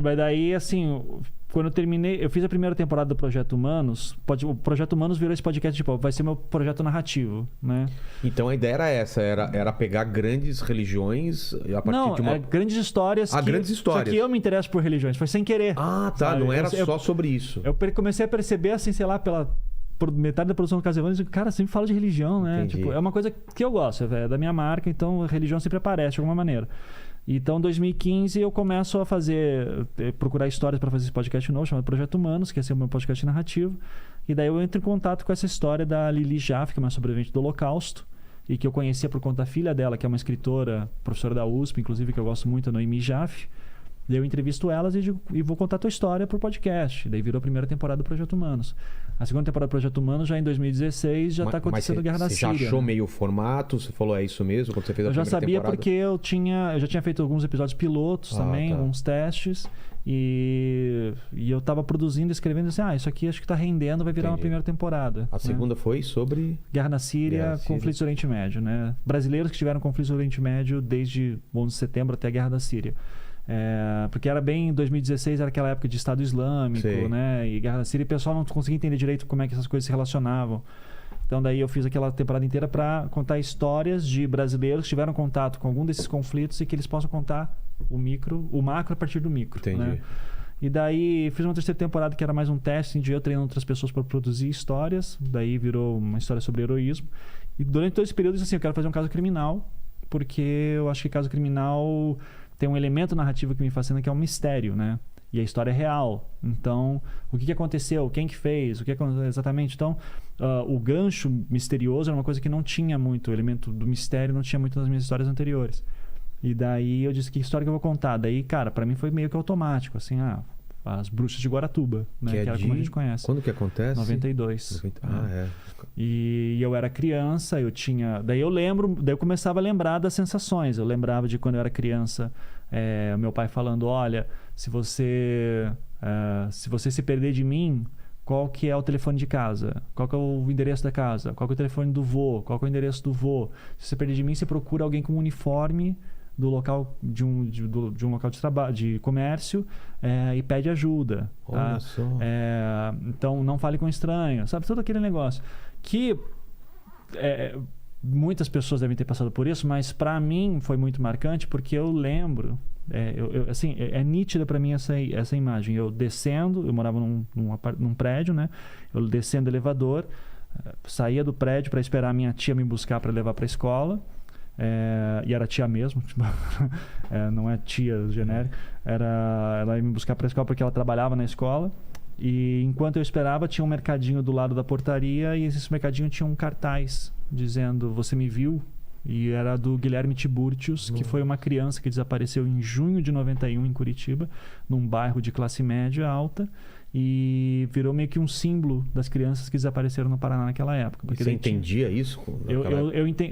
Mas daí, assim, quando eu terminei, eu fiz a primeira temporada do Projeto Humanos. O Projeto Humanos virou esse podcast, tipo, vai ser meu projeto narrativo, né? Então a ideia era essa, era pegar grandes religiões a partir de uma... grandes histórias. Grandes histórias. Só que eu me interesso por religiões, foi sem querer. Ah, tá, sabe? não era só sobre isso. Eu comecei a perceber, assim, sei lá, por metade da produção do Casevani, cara, sempre fala de religião, né? Entendi. Tipo, é uma coisa que eu gosto, é da minha marca, então a religião sempre aparece de alguma maneira. Então, em 2015, eu começo a procurar histórias para fazer esse podcast novo, chamado Projeto Humanos, que é ser o meu podcast narrativo. E daí eu entro em contato com essa história da Lili Jaffe, que é uma sobrevivente do Holocausto, e que eu conhecia por conta da filha dela, que é uma escritora, professora da USP, inclusive, que eu gosto muito, a Noemi Jaffe. Daí eu entrevisto elas e vou contar a tua história pro podcast. Daí virou a primeira temporada do Projeto Humanos. A segunda temporada do Projeto Humanos, já em 2016, já tá acontecendo a Guerra da Síria. Você já achou meio o formato? Você falou, é isso mesmo? Quando você fez a primeira temporada? Eu já sabia porque eu já tinha feito alguns episódios pilotos também, alguns testes. E eu tava produzindo, escrevendo assim, isso aqui acho que tá rendendo, vai virar uma primeira temporada. A segunda foi sobre... Guerra na Síria, conflitos do Oriente Médio, né? Brasileiros que tiveram conflitos do Oriente Médio desde 11 de setembro até a Guerra da Síria. Porque era bem... 2016 era aquela época de Estado Islâmico, né? E Guerra da Síria, e o pessoal não conseguia entender direito como é que essas coisas se relacionavam. Então daí eu fiz aquela temporada inteira para contar histórias de brasileiros que tiveram contato com algum desses conflitos e que eles possam contar o macro a partir do micro. Entendi. Né? E daí fiz uma terceira temporada que era mais um teste de eu treinando outras pessoas para produzir histórias. Daí virou uma história sobre heroísmo. E durante todo esse período eu disse assim, eu quero fazer um caso criminal, porque eu acho que caso criminal tem um elemento narrativo que me fascina, que é um mistério, né? E a história é real. Então, o que aconteceu? Quem que fez? O que aconteceu exatamente? Então, o gancho misterioso era uma coisa que não tinha muito. O elemento do mistério não tinha muito nas minhas histórias anteriores. E daí eu disse, que história que eu vou contar? Daí, cara, pra mim foi meio que automático. Assim, as Bruxas de Guaratuba, né? Que era como a gente conhece. Quando que acontece? 92. É. E eu era criança, eu tinha... Daí eu começava a lembrar das sensações. Eu lembrava de quando eu era criança, meu pai falando, olha, se você se perder de mim, qual que é o telefone de casa? Qual que é o endereço da casa? Qual que é o telefone do vô? Qual que é o endereço do vô? Se você perder de mim, você procura alguém com um uniforme do local de um local de trabalho, de comércio, e pede ajuda. Tá? Olha só. Então não fale com estranho, sabe, todo aquele negócio que muitas pessoas devem ter passado por isso, mas para mim foi muito marcante porque eu lembro, assim, é nítida para mim essa imagem. Eu descendo, eu morava num prédio, né? Eu descendo o elevador, saía do prédio para esperar a minha tia me buscar para levar para a escola. E era tia mesmo, tipo, não é tia genérica, ela ia me buscar para a escola porque ela trabalhava na escola. E enquanto eu esperava, tinha um mercadinho do lado da portaria, e esse mercadinho tinha um cartaz dizendo, você me viu? E era do Guilherme Tiburtius, que foi uma criança que desapareceu em junho de 91 em Curitiba, num bairro de classe média alta, e virou meio que um símbolo das crianças que desapareceram no Paraná naquela época. Porque você entendia isso?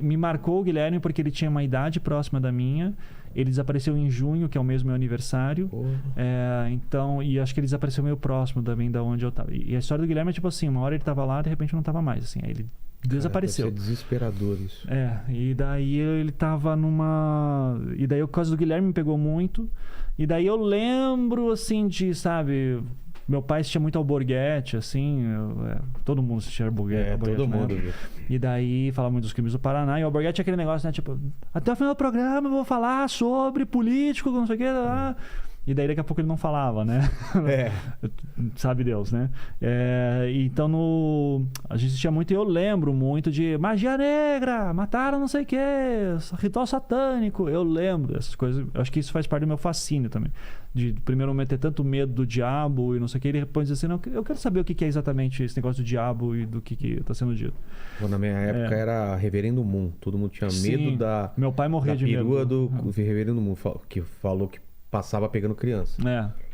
Me marcou o Guilherme porque ele tinha uma idade próxima da minha. Ele desapareceu em junho, que é o mesmo meu aniversário. Então, e acho que ele desapareceu meio próximo também da onde eu estava. E a história do Guilherme é tipo assim, uma hora ele estava lá, de repente não estava mais. Assim, aí ele desapareceu. Deve ser desesperador isso. E daí ele estava numa... E daí o caso do Guilherme me pegou muito. E daí eu lembro, assim, de, sabe... Meu pai assistia muito Alborguete, assim, todo mundo assistia Alborguete. Todo mundo. Né? E daí falava muito dos crimes do Paraná. E Alborguete é aquele negócio, né? Tipo, até o final do programa eu vou falar sobre político, não sei o quê. E daí daqui a pouco ele não falava, né? Sabe Deus, né? Então a gente assistia muito, e eu lembro muito de magia negra, mataram não sei o quê, ritual satânico. Eu lembro dessas coisas. Eu acho que isso faz parte do meu fascínio também. De primeiro momento ter tanto medo do diabo e não sei o que, ele depois diz assim, não, eu quero saber o que é exatamente esse negócio do diabo e do que está sendo dito. Bom, na minha época era Reverendo Moon. Todo mundo tinha medo da... Meu pai morria de medo. Perua do Reverendo Moon, que falou que passava pegando criança.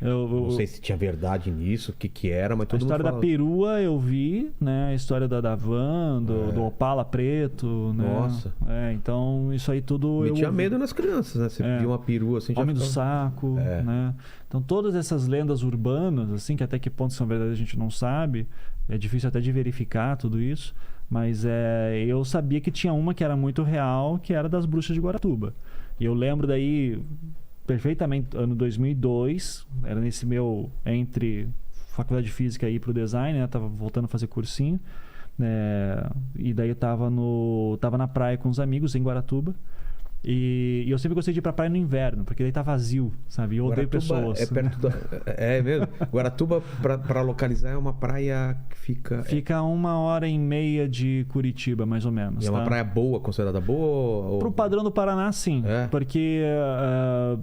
Não sei se tinha verdade nisso, o que era, mas todo mundo falava. A história da perua eu vi, né? A história da van, do Opala preto, né? Nossa. Então isso aí tudo... Metia medo nas crianças, né? Você via uma perua assim... Homem do saco, né? Então todas essas lendas urbanas, assim, que até que ponto são verdadeiras a gente não sabe, é difícil até de verificar tudo isso, mas eu sabia que tinha uma que era muito real, que era das Bruxas de Guaratuba. E eu lembro daí... perfeitamente ano 2002, era nesse meu entre faculdade de física e ir pro design, né? Tava voltando a fazer cursinho, e daí eu tava na praia com os amigos em Guaratuba. E eu sempre gostei de ir pra praia no inverno, porque daí tá vazio, sabe? Eu odeio pessoas. É perto da... É mesmo? Guaratuba, pra localizar, é uma praia que fica... Fica 1h30 de Curitiba, mais ou menos. E é uma praia boa, considerada boa? Ou... Pro padrão do Paraná, sim. Porque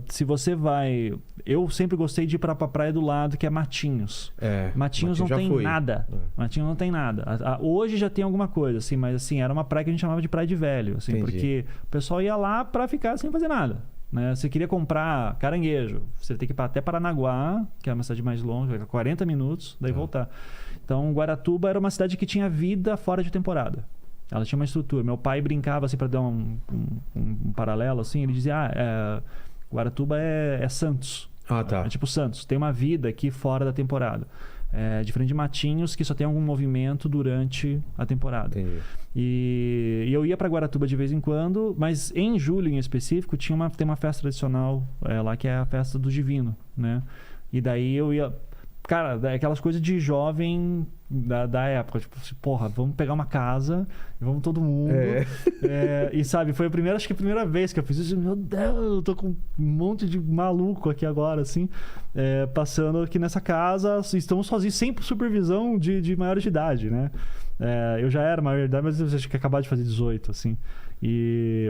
se você vai... Eu sempre gostei de ir pra praia do lado, que é Matinhos. Matinhos não tem nada. Matinhos não tem nada. Hoje já tem alguma coisa, assim, mas assim, era uma praia que a gente chamava de praia de velho, assim, porque o pessoal ia lá para ficar sem fazer nada, né? Você queria comprar caranguejo, você tem que ir até Paranaguá, que é uma cidade mais longe, 40 minutos, daí voltar. Então, Guaratuba era uma cidade que tinha vida fora de temporada. Ela tinha uma estrutura. Meu pai brincava, assim, para dar um paralelo, assim, ele dizia, Guaratuba é Santos. É tipo Santos, tem uma vida aqui fora da temporada. Diferente de Matinhos, que só tem algum movimento durante a temporada. Entendi. E eu ia para Guaratuba de vez em quando, mas em julho em específico tem uma festa tradicional lá, que é a festa do Divino, né? E daí eu ia... Cara, aquelas coisas de jovem da época, tipo assim, porra, vamos pegar uma casa e vamos todo mundo. E sabe, foi acho que a primeira vez que eu fiz isso. Meu Deus, eu tô com um monte de maluco aqui agora, assim, passando aqui nessa casa, estamos sozinhos, sem supervisão de maiores de idade, né? Eu já era maior de idade, mas eu acho que acabava de fazer 18, assim.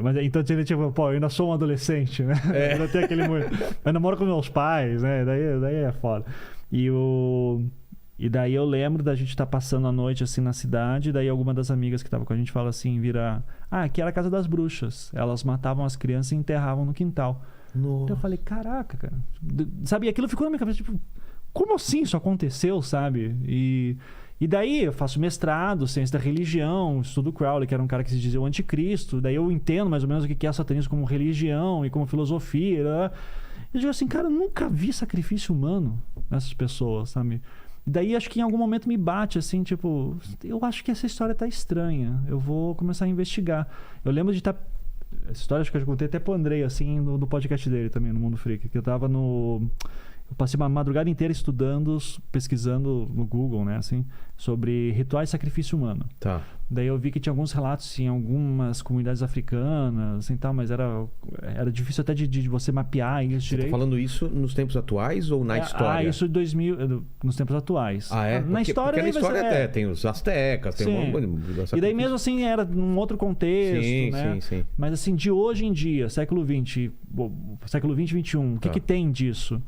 Mas então tipo, pô, eu ainda sou um adolescente, né? Ainda tem aquele mas namoro com meus pais, né? Daí é foda. E daí eu lembro da gente estar passando a noite assim na cidade, daí alguma das amigas que estava com a gente fala assim, aqui era a casa das bruxas. Elas matavam as crianças e enterravam no quintal. Então eu falei, caraca, cara. Sabe, aquilo ficou na minha cabeça, tipo, como assim isso aconteceu, sabe? E daí eu faço mestrado, ciência da religião, estudo Crowley, que era um cara que se dizia o anticristo. Daí eu entendo mais ou menos o que é satanismo como religião e como filosofia. Né? Eu digo assim, cara, eu nunca vi sacrifício humano nessas pessoas, sabe? E daí acho que em algum momento me bate assim, tipo, eu acho que essa história tá estranha. Eu vou começar a investigar. Eu lembro de estar... Essa história acho que eu já contei até pro Andrei, assim, no podcast dele também, no Mundo Freak, que eu tava Eu passei uma madrugada inteira estudando, pesquisando no Google, né, assim, sobre rituais de sacrifício humano. Tá. Daí eu vi que tinha alguns relatos em algumas comunidades africanas, assim, tal, mas era difícil até de você mapear isso direito. Você tá falando isso nos tempos atuais ou na história? Isso de 2000, nos tempos atuais. Na história... Porque na história até tem os astecas, tem e daí mesmo assim era num outro contexto, né? Sim. Mas assim, de hoje em dia, século XX, século XX, XXI, o que tem disso?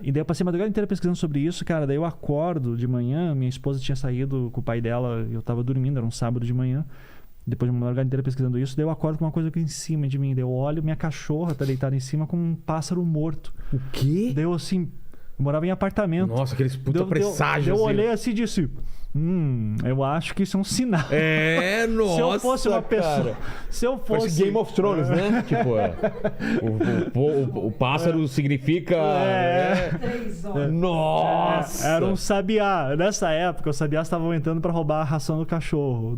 E daí eu passei a madrugada inteira pesquisando sobre isso, cara. Daí eu acordo de manhã, minha esposa tinha saído com o pai dela, eu tava dormindo, era um sábado de manhã. Depois de uma madrugada inteira pesquisando isso, daí eu acordo com uma coisa aqui em cima de mim. Daí eu olho, minha cachorra tá deitada em cima com um pássaro morto. O quê? Daí eu assim, eu morava em apartamento. Nossa, aqueles puta presságios. Eu olhei assim e disse... eu acho que isso é um sinal. Nossa, se eu fosse uma pessoa... Cara. Se eu fosse... Parece Game of Thrones, né? Tipo, o pássaro significa... 3 horas. Nossa! Era um sabiá. Nessa época, os sabiás estavam entrando pra roubar a ração dos cachorros.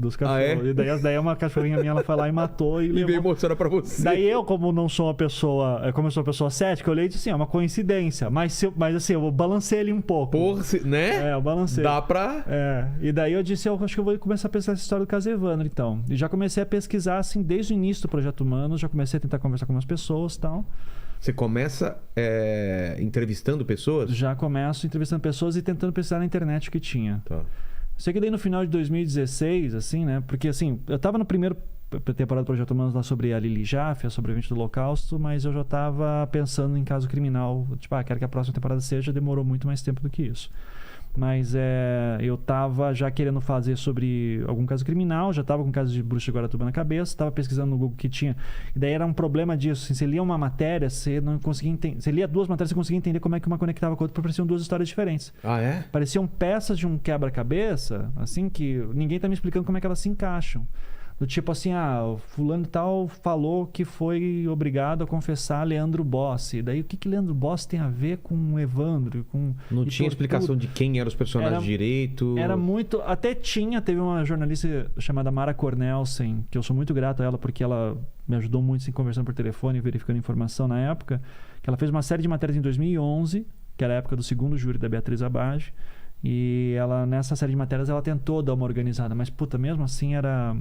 E daí uma cachorrinha minha, ela foi lá e matou. E veio mostrar pra você. Daí eu, como não sou uma pessoa... Como eu sou uma pessoa cética, eu olhei e disse assim, é uma coincidência. Mas assim, eu balancei ele um pouco. Né? Eu balancei. Dá pra... E daí eu disse, eu acho que eu vou começar a pensar essa história do caso Evandro, então. E já comecei a pesquisar, assim, desde o início do Projeto Humano, já comecei a tentar conversar com umas pessoas e tal. Você começa entrevistando pessoas? Já começo entrevistando pessoas e tentando pesquisar na internet o que tinha. Tá. Sei que daí no final de 2016, assim, né? Porque, assim, eu tava no primeiro temporada do Projeto Humano lá sobre a Lili Jaffe, a sobrevivente do Holocausto, mas eu já tava pensando em caso criminal. Tipo, quero que a próxima temporada seja, demorou muito mais tempo do que isso. Mas eu tava já querendo fazer sobre algum caso criminal, já tava com o caso de Bruxa de Guaratuba na cabeça, tava pesquisando no Google que tinha. E daí era um problema disso. Assim, você lia uma matéria, você não conseguia entender. Você lia duas matérias, você conseguia entender como é que uma conectava com a outra, porque pareciam duas histórias diferentes. Pareciam peças de um quebra-cabeça, assim, que ninguém tá me explicando como é que elas se encaixam. Do tipo assim, o fulano tal falou que foi obrigado a confessar Leandro Bossi. Daí o que Leandro Bossi tem a ver com Evandro? Não tinha explicação de quem eram os personagens direito? Era muito... Até teve uma jornalista chamada Mara Cornelsen, que eu sou muito grato a ela porque ela me ajudou muito assim, conversando por telefone, verificando informação na época, que ela fez uma série de matérias em 2011, que era a época do segundo júri da Beatriz Abage. E ela, nessa série de matérias, ela tentou dar uma organizada, mas mesmo assim era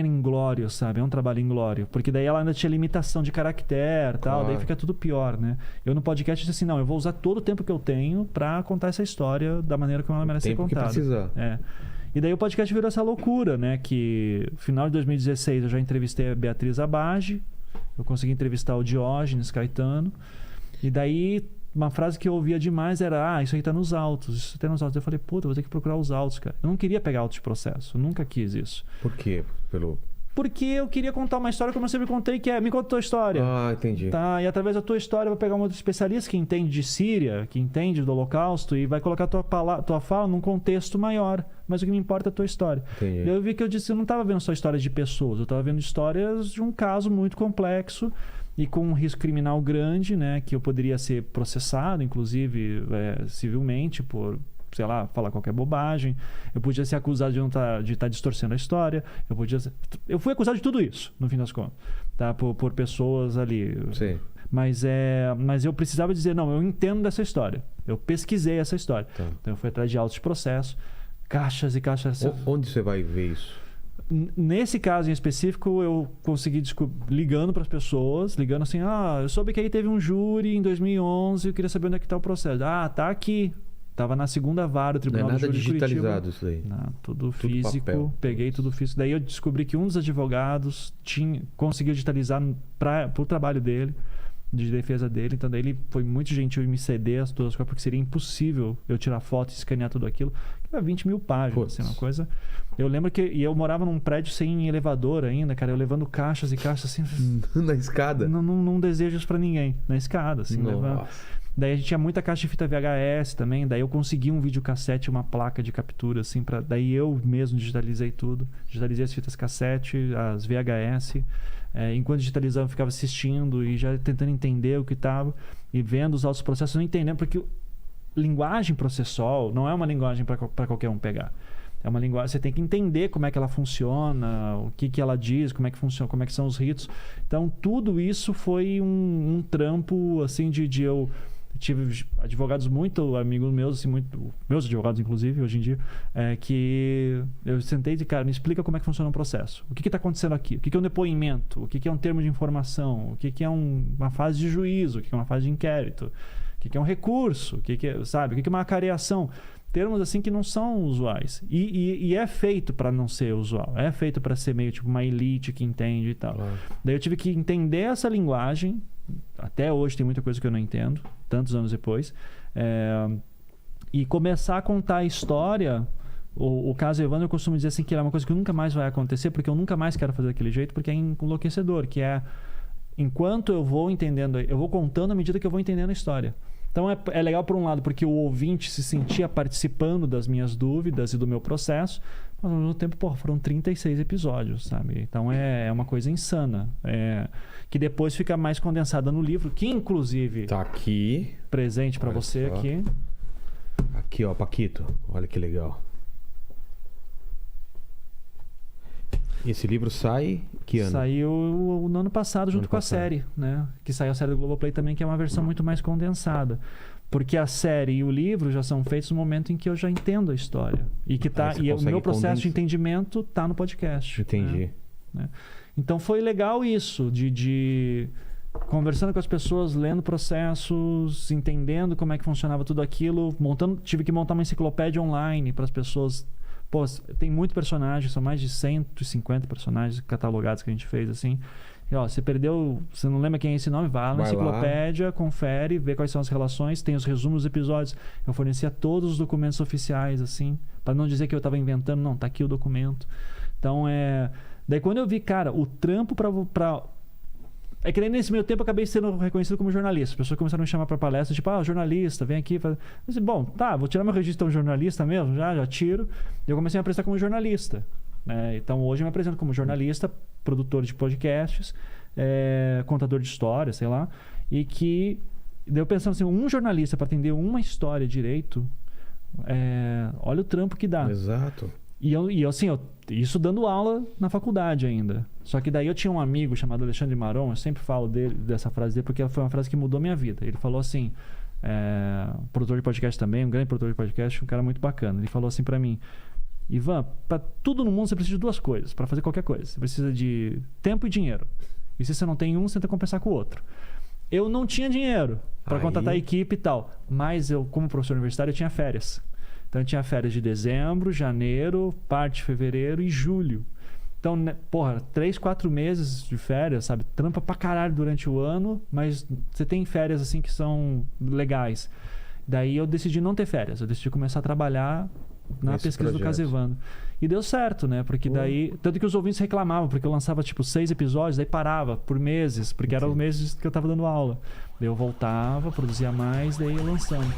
inglório, sabe? É um trabalho inglório, porque daí ela ainda tinha limitação de caractere, tal, daí fica tudo pior, né? Eu no podcast disse assim, não, eu vou usar todo o tempo que eu tenho para contar essa história da maneira como ela merece ser contada. Que precisar. E daí o podcast virou essa loucura, né? Que no final de 2016 eu já entrevistei a Beatriz Abage, eu consegui entrevistar o Diógenes Caetano, e daí uma frase que eu ouvia demais era, isso aí tá nos autos, isso tá nos autos. Eu falei, puta, vou ter que procurar os autos, cara. Eu não queria pegar autos de processo, eu nunca quis isso. Por quê? Porque eu queria contar uma história como eu sempre contei, que me conta a tua história. Entendi. Tá? E através da tua história eu vou pegar um outro especialista que entende de Síria, que entende do Holocausto e vai colocar tua fala num contexto maior. Mas o que me importa é a tua história. Entendi. Eu vi que eu não estava vendo só histórias de pessoas, eu estava vendo histórias de um caso muito complexo e com um risco criminal grande, né? Que eu poderia ser processado, inclusive civilmente, por... sei lá, falar qualquer bobagem. Eu podia ser acusado de estar distorcendo a história. Eu fui acusado de tudo isso, no fim das contas. Tá? Por pessoas ali. Sim. Mas eu precisava dizer, não, eu entendo dessa história. Eu pesquisei essa história. Tá. Então eu fui atrás de autos de processo, caixas e caixas... Onde você vai ver isso? Nesse caso em específico, eu consegui ligando para as pessoas, ligando assim, eu soube que aí teve um júri em 2011, eu queria saber onde é que está o processo. Tá aqui. Estava na segunda vara do Tribunal do Júri de Curitiba. Não é nada digitalizado isso aí? Não, tudo físico. Papel. Peguei tudo físico. Daí eu descobri que um dos advogados conseguiu digitalizar para o trabalho dele, de defesa dele. Então daí ele foi muito gentil em me ceder todas as coisas, porque seria impossível eu tirar foto e escanear tudo aquilo. Era 20 mil páginas, assim, uma coisa... Eu lembro que eu morava num prédio sem elevador ainda, cara. Eu levando caixas e caixas assim... Na escada? Não desejo isso pra ninguém. Na escada, assim, levando... Daí a gente tinha muita caixa de fita VHS também. Daí eu consegui um videocassete, uma placa de captura, assim, daí eu mesmo digitalizei tudo. Digitalizei as fitas cassete, as VHS. Enquanto digitalizava, eu ficava assistindo e já tentando entender o que estava. E vendo os autos processos, não entendendo, porque linguagem processual não é uma linguagem para qualquer um pegar. É uma linguagem, você tem que entender como é que ela funciona, o que ela diz, como é que funciona, como é que são os ritos. Então, tudo isso foi um trampo, assim, de eu... Tive advogados muito amigos meus, assim, meus advogados, inclusive, hoje em dia, que eu sentei e disse, cara, me explica como é que funciona o processo. O que está acontecendo aqui? O que é um depoimento? O que é um termo de informação? O que é uma fase de juízo? O que é uma fase de inquérito? O que é um recurso? O que é, sabe? O que é uma acareação? Termos assim que não são usuais. E é feito para não ser usual. É feito para ser meio tipo uma elite que entende e tal. Daí eu tive que entender essa linguagem. Até hoje tem muita coisa que eu não entendo, tantos anos depois. E começar a contar a história. O caso Evandro, eu costumo dizer assim que é uma coisa que nunca mais vai acontecer, porque eu nunca mais quero fazer daquele jeito, porque é enlouquecedor, que é enquanto eu vou entendendo, eu vou contando à medida que eu vou entendendo a história. Então é legal por um lado, porque o ouvinte se sentia participando das minhas dúvidas e do meu processo, mas ao mesmo tempo, foram 36 episódios, sabe? Então é uma coisa insana. Que depois fica mais condensada no livro, que inclusive... Tá aqui. Presente para você só. Aqui. Aqui, ó, Paquito. Olha que legal. Esse livro sai que ano? Saiu no ano passado, junto com a série, né? Que saiu a série do Globoplay também, que é uma versão muito mais condensada. Porque a série e o livro já são feitos no momento em que eu já entendo a história. E que o meu processo de entendimento tá no podcast. Entendi. Né? Então foi legal isso, de conversando com as pessoas, lendo processos, entendendo como é que funcionava tudo aquilo, tive que montar uma enciclopédia online para as pessoas. Pô, tem muito personagem, são mais de 150 personagens catalogados que a gente fez, assim. E, ó, você perdeu, você não lembra quem é esse nome? Vai na enciclopédia, confere, vê quais são as relações, tem os resumos dos episódios. Eu fornecia todos os documentos oficiais, assim, para não dizer que eu estava inventando, não, tá aqui o documento. Então, daí quando eu vi, cara, o trampo pra... É que nem nesse meio tempo eu acabei sendo reconhecido como jornalista. As pessoas começaram a me chamar para palestra, tipo, jornalista, vem aqui. Eu disse, bom, tá, vou tirar meu registro como jornalista mesmo, já tiro. E eu comecei a prestar como jornalista. né? Então, hoje eu me apresento como jornalista, produtor de podcasts, contador de histórias, sei lá. E que... Daí eu pensando assim, um jornalista para atender uma história direito, olha o trampo que dá. Exato. E assim, isso dando aula na faculdade ainda. Só que daí eu tinha um amigo chamado Alexandre Maron, eu sempre falo dessa frase dele, porque foi uma frase que mudou minha vida. Ele falou assim, produtor de podcast também, um grande produtor de podcast, um cara muito bacana. Ele falou assim para mim, Ivan, para tudo no mundo você precisa de duas coisas, para fazer qualquer coisa. Você precisa de tempo e dinheiro. E se você não tem um, você tenta compensar com o outro. Eu não tinha dinheiro para contratar a equipe e tal, mas eu, como professor universitário, eu tinha férias. Então eu tinha férias de dezembro, janeiro, parte de fevereiro e julho. Então, 3, 4 meses de férias, sabe? Trampa pra caralho durante o ano, mas você tem férias assim que são legais. Daí eu decidi não ter férias, eu decidi começar a trabalhar na pesquisa do Casevando. E deu certo, né? Porque daí... Tanto que os ouvintes reclamavam, porque eu lançava, 6 episódios, daí parava por meses, porque eram os meses que eu tava dando aula. Daí eu voltava, produzia mais, daí ia lançando.